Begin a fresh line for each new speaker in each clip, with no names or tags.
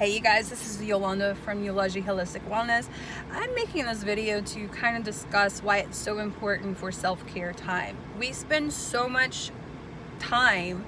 Hey you guys, this is Yolanda from Eulogy Holistic Wellness. I'm making this video to kind of discuss why it's so important for self-care time. We spend so much time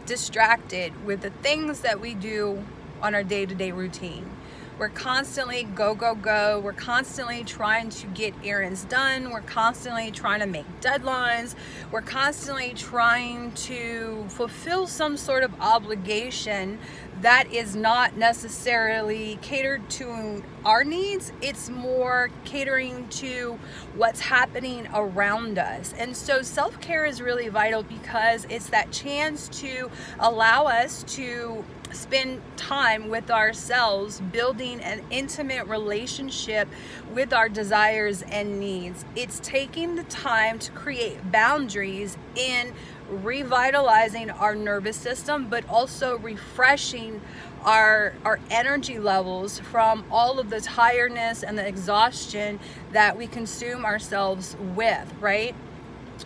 distracted with the things that we do on our day-to-day routine. We're constantly go, go, go. We're constantly trying to get errands done. We're constantly trying to make deadlines. We're constantly trying to fulfill some sort of obligation that is not necessarily catered to our needs. It's more catering to what's happening around us. And so self-care is really vital because it's that chance to allow us to spend time with ourselves, building an intimate relationship with our desires and needs. It's taking the time to create boundaries in revitalizing our nervous system, but also refreshing our energy levels from all of the tiredness and the exhaustion that we consume ourselves with, right?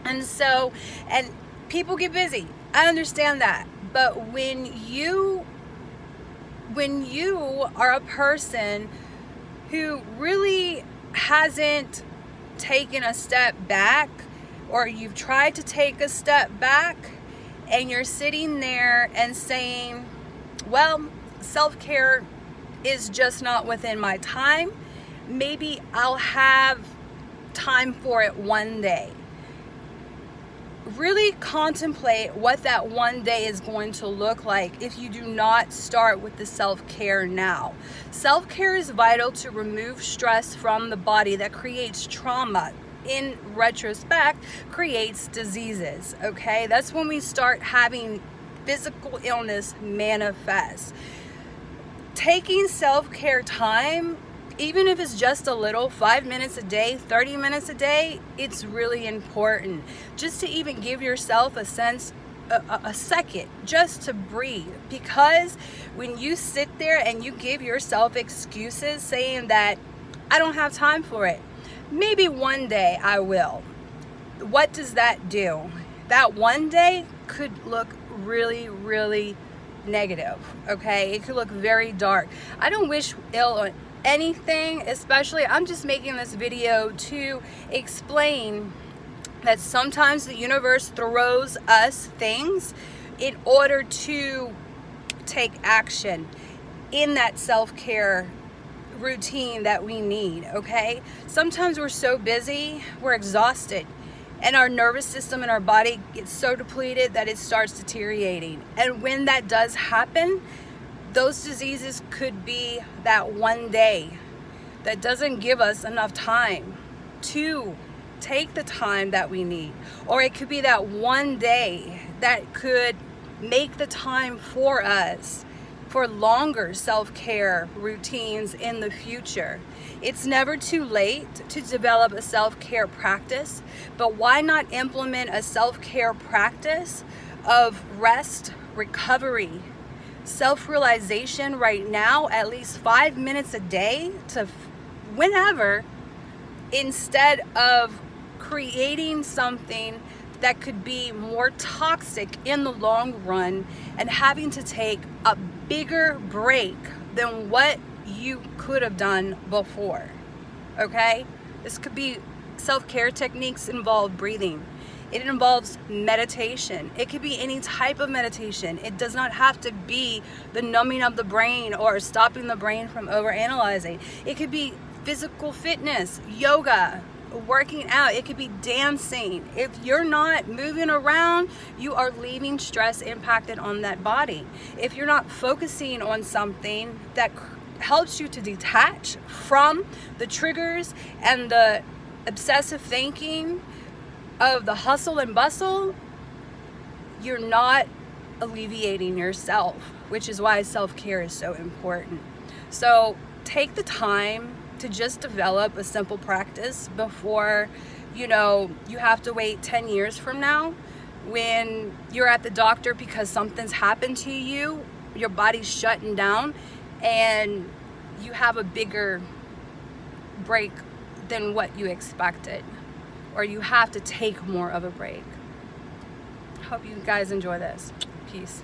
And people get busy. I understand that. But when you are a person who really hasn't taken a step back, or you've tried to take a step back and you're sitting there and saying, well, self-care is just not within my time. Maybe I'll have time for it one day. Really contemplate what that one day is going to look like if you do not start with the self-care now. Self-care is vital to remove stress from the body that creates trauma. In retrospect, creates diseases, okay? That's when we start having physical illness manifest. Taking self-care time, even if it's just a little, 5 minutes a day, 30 minutes a day, it's really important. Just to even give yourself a second just to breathe. Because when you sit there and you give yourself excuses saying that I don't have time for it, maybe one day I will. What does that do? That one day could look really, really negative, okay? It could look very dark. I don't wish ill on anything, especially I'm just making this video to explain that sometimes the universe throws us things in order to take action in that self-care routine that we need, okay? Sometimes we're so busy, we're exhausted, and our nervous system and our body gets so depleted that it starts deteriorating. And when that does happen, those diseases could be that one day that doesn't give us enough time to take the time that we need. Or it could be that one day that could make the time for us for longer self-care routines in the future. It's never too late to develop a self-care practice, but why not implement a self-care practice of rest, recovery, self-realization right now, at least 5 minutes a day to whenever, instead of creating something that could be more toxic in the long run and having to take a bigger break than what you could have done before, okay? This could be self-care techniques involve breathing. It involves meditation. It could be any type of meditation. It does not have to be the numbing of the brain or stopping the brain from overanalyzing. It could be physical fitness, yoga, working out. It could be dancing. If you're not moving around, you are leaving stress impacted on that body. If you're not focusing on something that helps you to detach from the triggers and the obsessive thinking of the hustle and bustle, you're not alleviating yourself, which is why self-care is so important. So take the time to just develop a simple practice before you have to wait 10 years from now when you're at the doctor because something's happened to you, your body's shutting down, and you have a bigger break than what you expected, or you have to take more of a break. Hope you guys enjoy this. Peace.